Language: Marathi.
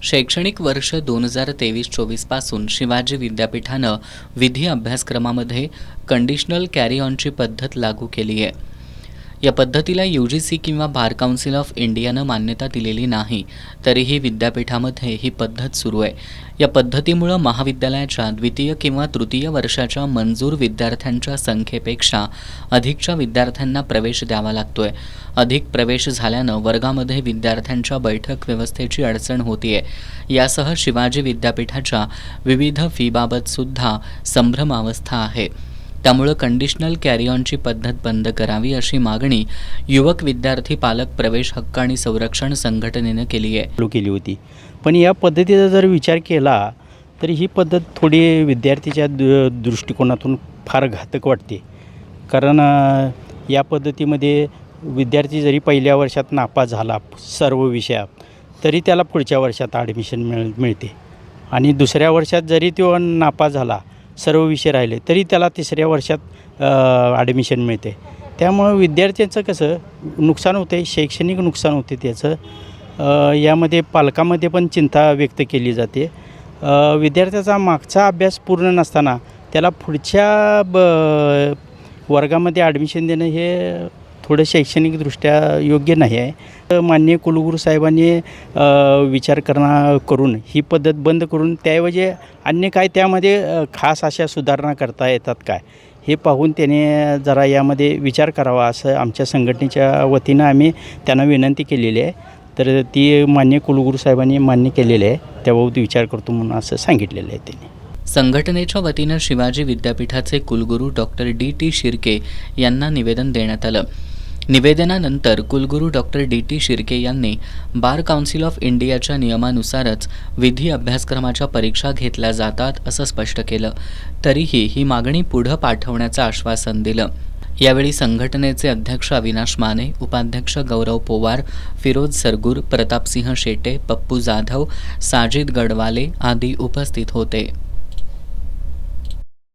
शैक्षणिक वर्ष 2023-24 पासून शिवाजी विद्यापीठानं विधी अभ्यासक्रमामध्ये कंडिशनल कॅरी ऑनची पद्धत लागू केली आहे. या पद्धतीला UGC किंवा बार काउन्सिल ऑफ इंडियानं मान्यता दिलेली नाही, तरीही विद्यापीठामध्ये ही पद्धत सुरू आहे. या पद्धतीमुळे महाविद्यालयाच्या द्वितीय किंवा तृतीय वर्षाच्या मंजूर विद्यार्थ्यांच्या संख्येपेक्षा अधिकच्या विद्यार्थ्यांना प्रवेश द्यावा लागतोय. अधिक प्रवेश झाल्यानं वर्गामध्ये विद्यार्थ्यांच्या बैठक व्यवस्थेची अडचण होतीये. यासह शिवाजी विद्यापीठाच्या विविध फीबाबत सुद्धा संभ्रमावस्था आहे. त्यामुळे कंडिशनल कॅरी ऑनची पद्धत बंद करावी अशी मागणी युवक विद्यार्थी पालक प्रवेश हक्क आणि संरक्षण संघटनेनं केली होती. पण या पद्धतीचा जर विचार केला तर ही पद्धत थोडी विद्यार्थीच्या दृष्टिकोनातून फार घातक वाटते. कारण या पद्धतीमध्ये विद्यार्थी जरी पहिल्या वर्षात नापास झाला सर्व विषयात, तरी त्याला पुढच्या वर्षात ॲडमिशन मिळते आणि दुसऱ्या वर्षात जरी तो नापास झाला, सर्व विषय राहिले, तरी त्याला तिसऱ्या वर्षात ॲडमिशन मिळते. त्यामुळं विद्यार्थ्यांचं कसं नुकसान होते, शैक्षणिक नुकसान होते त्याचं. यामध्ये पालकामध्ये पण चिंता व्यक्त केली जाते. विद्यार्थ्याचा मागचा अभ्यास पूर्ण नसताना त्याला पुढच्या वर्गामध्ये ॲडमिशन देणं हे थोडं शैक्षणिकदृष्ट्या योग्य नाही आहे. माननीय कुलगुरू साहेबांनी विचार करून ही पद्धत बंद करून त्याऐवजी अन्य काय त्यामध्ये खास अशा सुधारणा करता येतात काय, हे पाहून त्याने जरा यामध्ये विचार करावा असं आमच्या संघटनेच्या वतीनं आम्ही त्यांना विनंती केलेली आहे. तर ती माननीय कुलगुरू साहेबांनी मान्य केलेली आहे. त्याबाबत विचार करतो म्हणून असं सांगितलेलं आहे त्यांनी. संघटनेच्या वतीनं शिवाजी विद्यापीठाचे कुलगुरू डॉक्टर DT शिर्के यांना निवेदन देण्यात आलं. निवेदनानंतर कुलगुरू डॉक्टर DT शिर्के यांनी बार काउन्सिल ऑफ इंडियाच्या नियमानुसारच विधी अभ्यासक्रमाच्या परीक्षा घेतल्या जातात असं स्पष्ट केलं. तरीही ही मागणी पुढं पाठवण्याचं आश्वासन दिलं. यावेळी संघटनेचे अध्यक्ष अविनाश माने, उपाध्यक्ष गौरव पोवार, फिरोज सरगुर, प्रतापसिंह शेटे, पप्पू जाधव, साजिद गडवाले आदी उपस्थित होते.